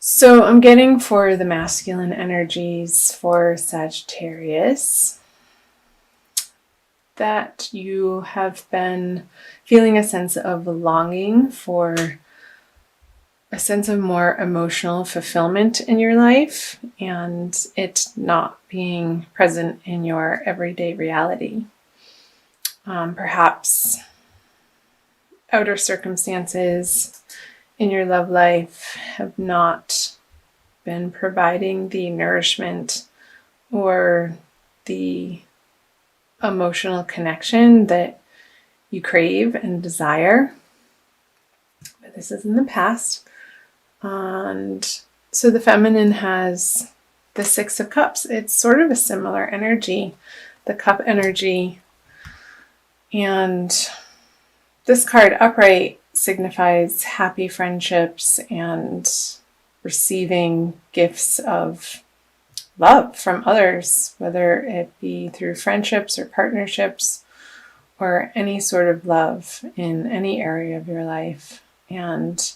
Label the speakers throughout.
Speaker 1: So I'm getting for the masculine energies for Sagittarius that you have been feeling a sense of longing for a sense of more emotional fulfillment in your life and it not being present in your everyday reality. Perhaps outer circumstances in your love life have not been providing the nourishment or the emotional connection that you crave and desire. But this is in the past. And so the feminine has the Six of Cups. It's sort of a similar energy, the cup energy. And this card upright signifies happy friendships and receiving gifts of love from others, whether it be through friendships or partnerships or any sort of love in any area of your life. And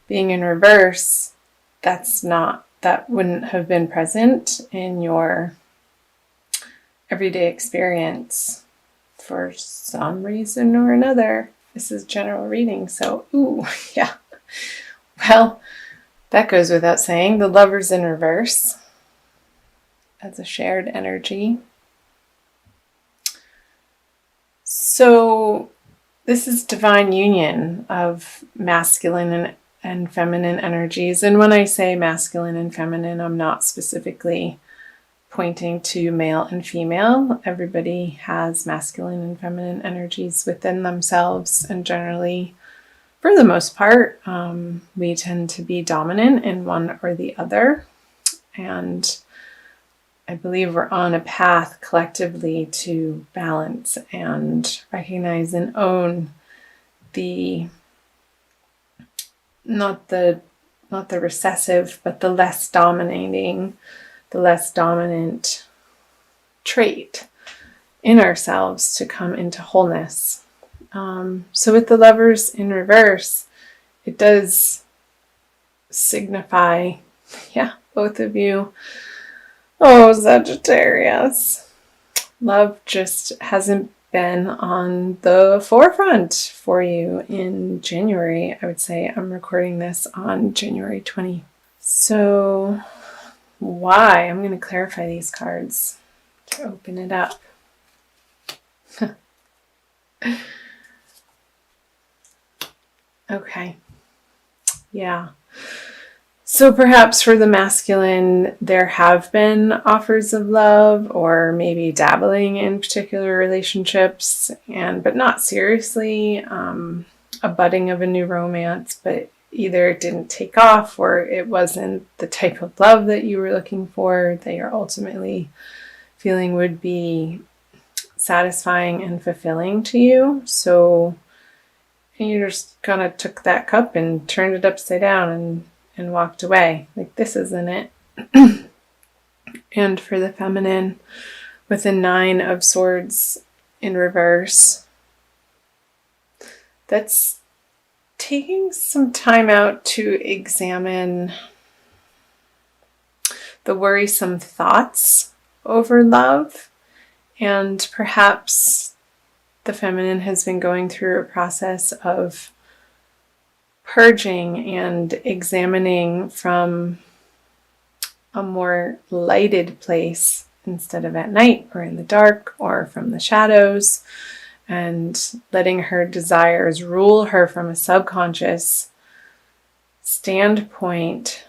Speaker 1: being in reverse, that wouldn't have been present in your everyday experience for some reason or another. This is general reading, so yeah. Well, that goes without saying. The Lover's in reverse as a shared energy. So this is divine union of masculine and feminine energies. And when I say masculine and feminine, I'm not specifically pointing to male and female. Everybody has masculine and feminine energies within themselves, and generally, for the most part, we tend to be dominant in one or the other. And I believe we're on a path collectively to balance and recognize and own the not the recessive, but the less dominating, the less dominant trait in ourselves to come into wholeness. So with the Lovers in reverse, it does signify, both of you. Oh, Sagittarius. Love just hasn't been on the forefront for you in January. I would say I'm recording this on January 20. So why? I'm going to clarify these cards to open it up. Okay. Yeah. So perhaps for the masculine, there have been offers of love or maybe dabbling in particular relationships, but not seriously, a budding of a new romance, but either it didn't take off or it wasn't the type of love that you were looking for, that you're ultimately feeling would be satisfying and fulfilling to you. So you just kind of took that cup and turned it upside down and walked away. Like, this isn't it. And for the feminine, with the Nine of Swords in reverse, that's taking some time out to examine the worrisome thoughts over love. And perhaps the feminine has been going through a process of purging and examining from a more lighted place instead of at night or in the dark or from the shadows, and letting her desires rule her from a subconscious standpoint,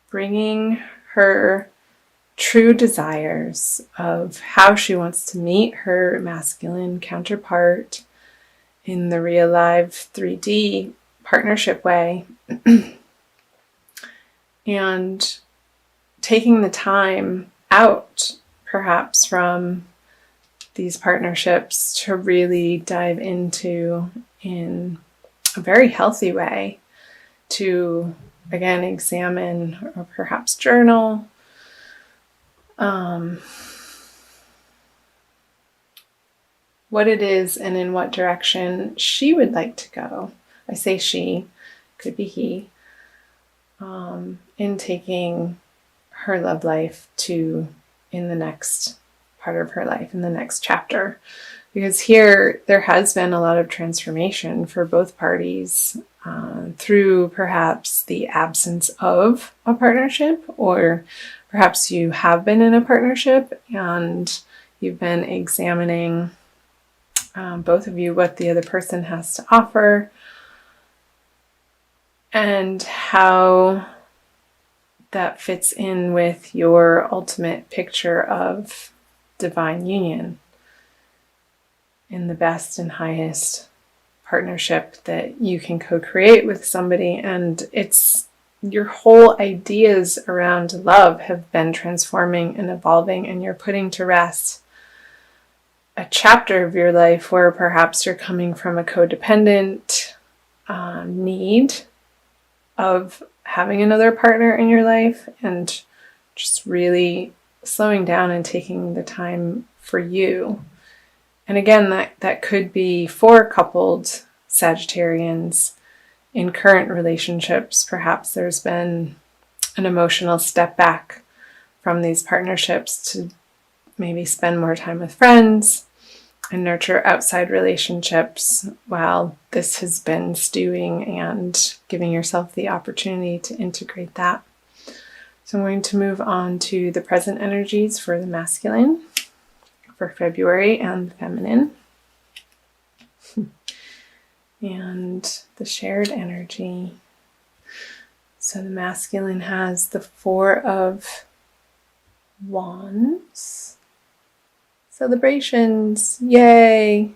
Speaker 1: bringing her true desires of how she wants to meet her masculine counterpart in the real live 3D partnership way, and taking the time out perhaps from these partnerships to really dive into in a very healthy way, to again examine or perhaps journal what it is and in what direction she would like to go. I say she, could be he, in taking her love life to in the next part of her life, in the next chapter. Because here there has been a lot of transformation for both parties through perhaps the absence of a partnership, or perhaps you have been in a partnership and you've been examining, both of you, what the other person has to offer and how that fits in with your ultimate picture of divine union in the best and highest partnership that you can co-create with somebody. And it's your whole ideas around love have been transforming and evolving, and you're putting to rest a chapter of your life where perhaps you're coming from a codependent need of having another partner in your life, and just really slowing down and taking the time for you. And again, that could be for coupled Sagittarians in current relationships. Perhaps there's been an emotional step back from these partnerships to maybe spend more time with friends and nurture outside relationships while this has been stewing, and giving yourself the opportunity to integrate that. So I'm going to move on to the present energies for the masculine for February and the feminine. And the shared energy. So the masculine has the Four of Wands. Celebrations, yay!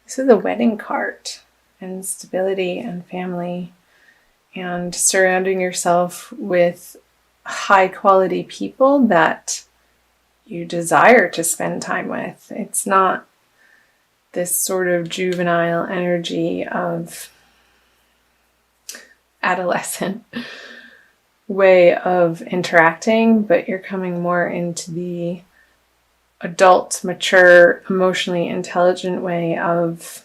Speaker 1: This is a wedding card, and stability and family, and surrounding yourself with high quality people that you desire to spend time with. It's not this sort of juvenile energy of adolescent way of interacting, but you're coming more into the adult, mature, emotionally intelligent way of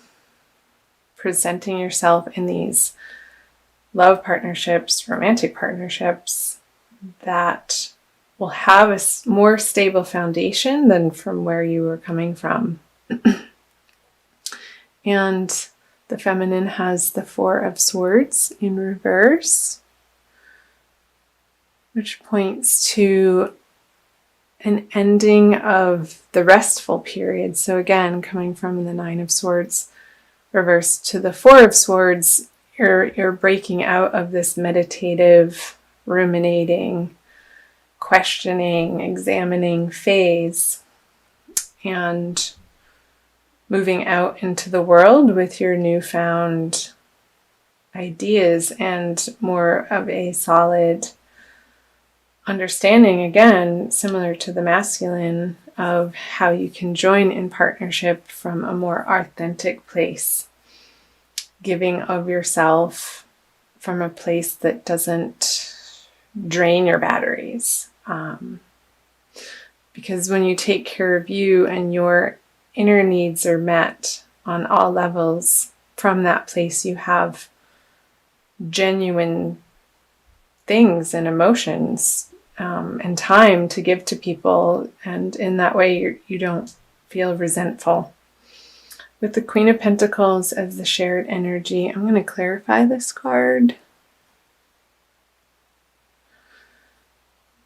Speaker 1: presenting yourself in these love partnerships, romantic partnerships that will have a more stable foundation than from where you were coming from. And the feminine has the Four of Swords in reverse, which points to an ending of the restful period. So again, coming from the Nine of Swords reverse to the Four of Swords, you're breaking out of this meditative, ruminating, questioning, examining phase, and moving out into the world with your newfound ideas and more of a solid understanding, again, similar to the masculine, of how you can join in partnership from a more authentic place, giving of yourself from a place that doesn't drain your batteries. Because when you take care of you and your inner needs are met on all levels, from that place you have genuine things and emotions and time to give to people, and in that way you don't feel resentful. With the Queen of Pentacles as the shared energy, I'm going to clarify this card.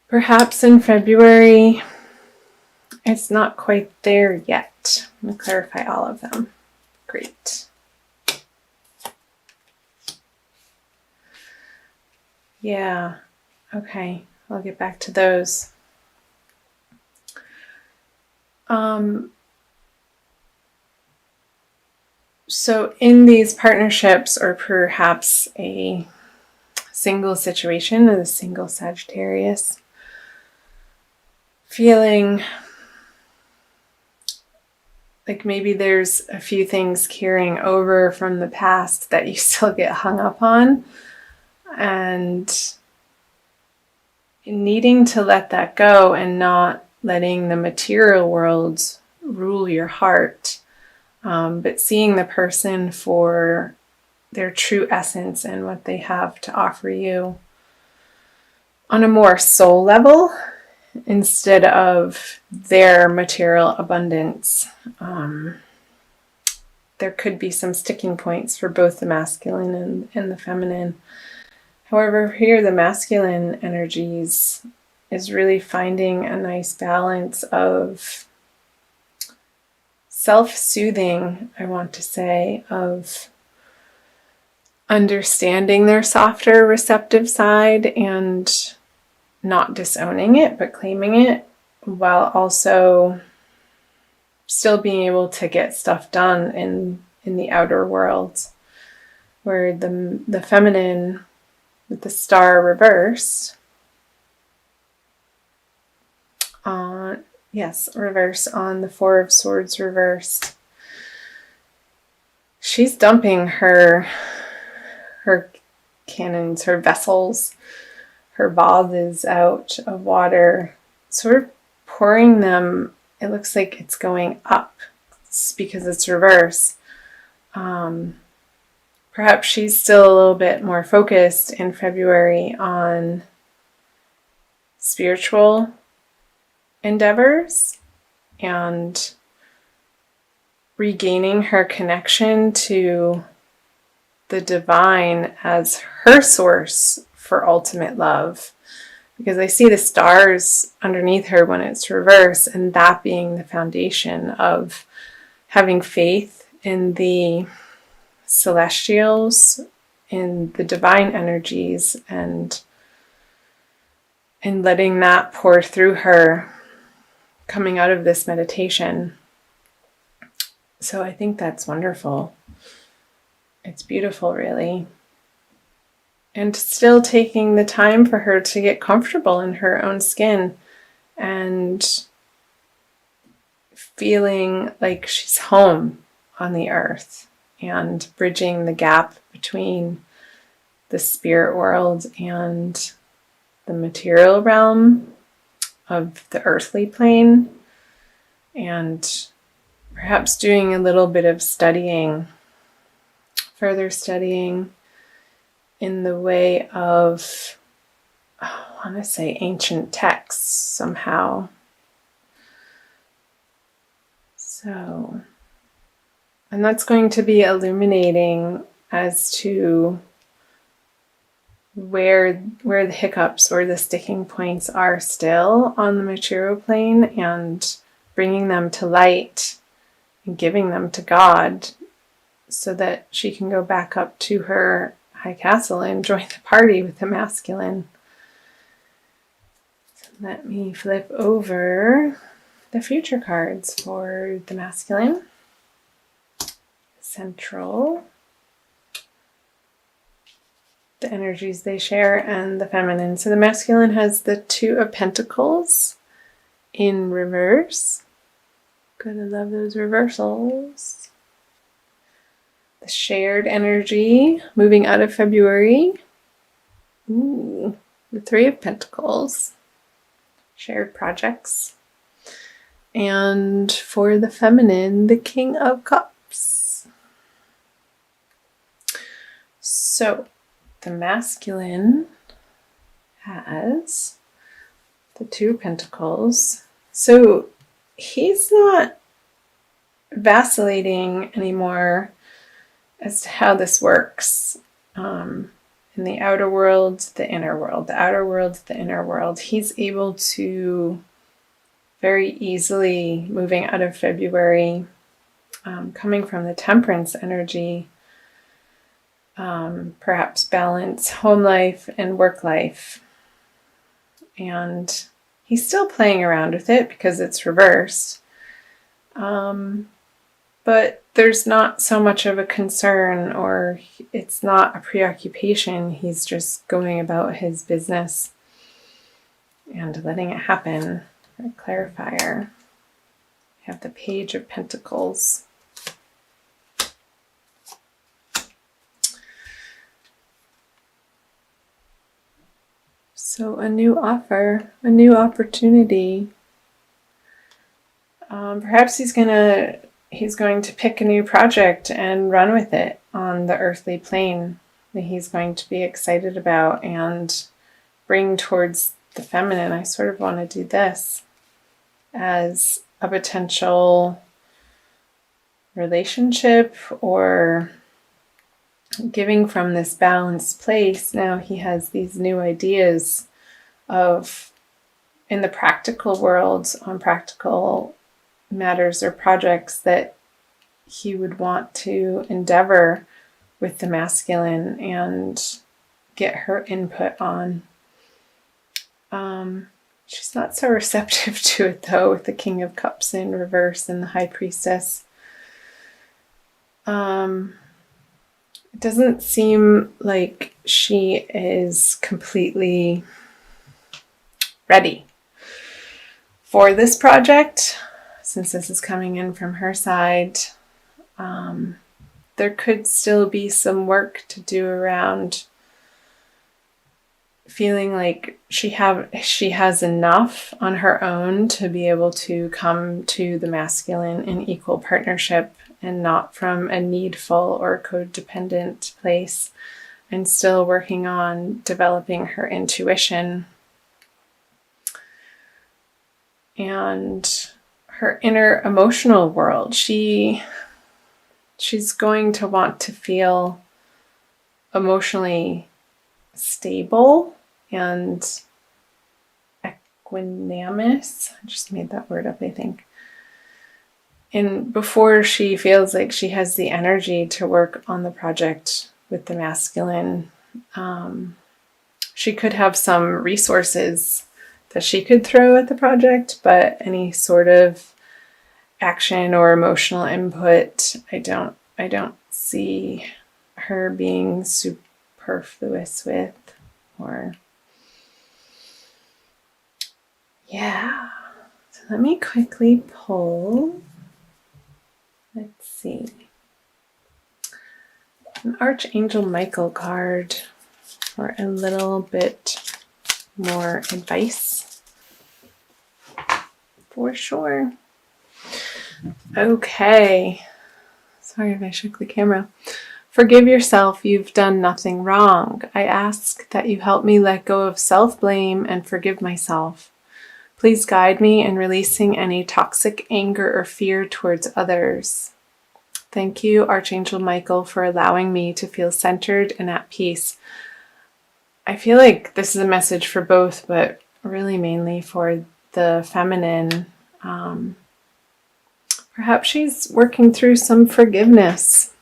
Speaker 1: Perhaps in February, it's not quite there yet. I'm going to clarify all of them. Great. Yeah, okay. I'll get back to those. So in these partnerships, or perhaps a single situation, a single Sagittarius, feeling like maybe there's a few things carrying over from the past that you still get hung up on, and needing to let that go and not letting the material world rule your heart, but seeing the person for their true essence and what they have to offer you. on a more soul level instead of their material abundance. There could be some sticking points for both the masculine and the feminine. However, here the masculine energies is really finding a nice balance of self-soothing, I want to say, of understanding their softer, receptive side and not disowning it, but claiming it, while also still being able to get stuff done in the outer world, where the feminine with the star reversed, reverse on the Four of Swords reversed. She's dumping her cannons, her vessels, her vases out of water, sort of pouring them. It looks like it's going up because it's reverse. Perhaps she's still a little bit more focused in February on spiritual endeavors and regaining her connection to the divine as her source for ultimate love. Because I see the stars underneath her when it's reverse, and that being the foundation of having faith in the celestials, in the divine energies, and letting that pour through her coming out of this meditation. So I think that's wonderful. It's beautiful, really. And still taking the time for her to get comfortable in her own skin and feeling like she's home on the earth and bridging the gap between the spirit world and the material realm of the earthly plane, and perhaps doing a little bit of further studying in the way of, I want to say, ancient texts somehow. So, and that's going to be illuminating as to where the hiccups or the sticking points are still on the material plane, and bringing them to light and giving them to God so that she can go back up to her high castle and join the party with the masculine. So let me flip over the future cards for the masculine. Central, the energies they share, and the feminine. So the masculine has the Two of Pentacles in reverse. Gotta love those reversals. The shared energy moving out of February. Ooh, the Three of Pentacles. Shared projects. And for the feminine, the King of Cups. So the masculine has the Two of Pentacles. So he's not vacillating anymore as to how this works. In the outer world, the inner world, the outer world, the inner world. He's able to very easily, moving out of February, coming from the Temperance energy, perhaps balance home life and work life. And he's still playing around with it because it's reversed. But there's not so much of a concern, or it's not a preoccupation. He's just going about his business and letting it happen. A clarifier. I have the Page of Pentacles. So a new offer, a new opportunity. Perhaps he's going to pick a new project and run with it on the earthly plane that he's going to be excited about and bring towards the feminine, I sort of want to do this as a potential relationship or giving from this balanced place. Now he has these new ideas of, in the practical world, on practical matters or projects that he would want to endeavor with the masculine and get her input on. She's not so receptive to it, though, with the King of Cups in reverse and the High Priestess. It doesn't seem like she is completely ready for this project, since this is coming in from her side. There could still be some work to do around feeling like she has enough on her own to be able to come to the masculine in equal partnership and not from a needful or codependent place, and still working on developing her intuition and her inner emotional world. She's going to want to feel emotionally stable and equanimous. I just made that word up, I think. And before she feels like she has the energy to work on the project with the masculine, she could have some resources that she could throw at the project, but any sort of action or emotional input, I don't see her being superfluous with, or yeah. So let me quickly pull. Let's see. An Archangel Michael card for a little bit more advice. For sure. Okay. Sorry if I shook the camera. Forgive yourself, you've done nothing wrong. I ask that you help me let go of self-blame and forgive myself. Please guide me in releasing any toxic anger or fear towards others. Thank you, Archangel Michael, for allowing me to feel centered and at peace. I feel like this is a message for both, but really mainly for the feminine. Perhaps she's working through some forgiveness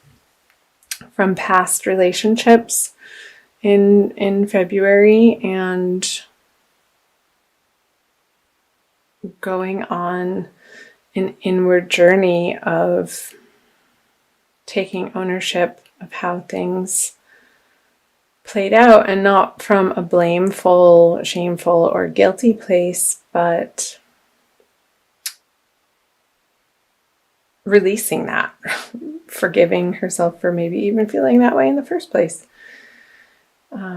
Speaker 1: from past relationships in February and going on an inward journey of taking ownership of how things played out, and not from a blameful, shameful, or guilty place, but releasing that, forgiving herself for maybe even feeling that way in the first place.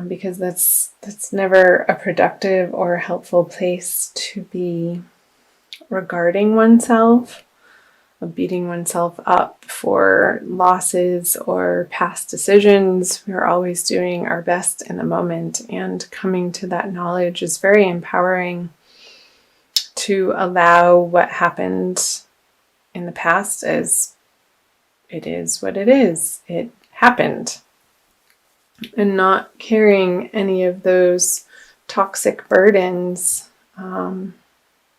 Speaker 1: Because that's never a productive or helpful place to be regarding oneself, of beating oneself up for losses or past decisions. We're always doing our best in the moment, and coming to that knowledge is very empowering, to allow what happened in the past as it is what it is. It happened. And not carrying any of those toxic burdens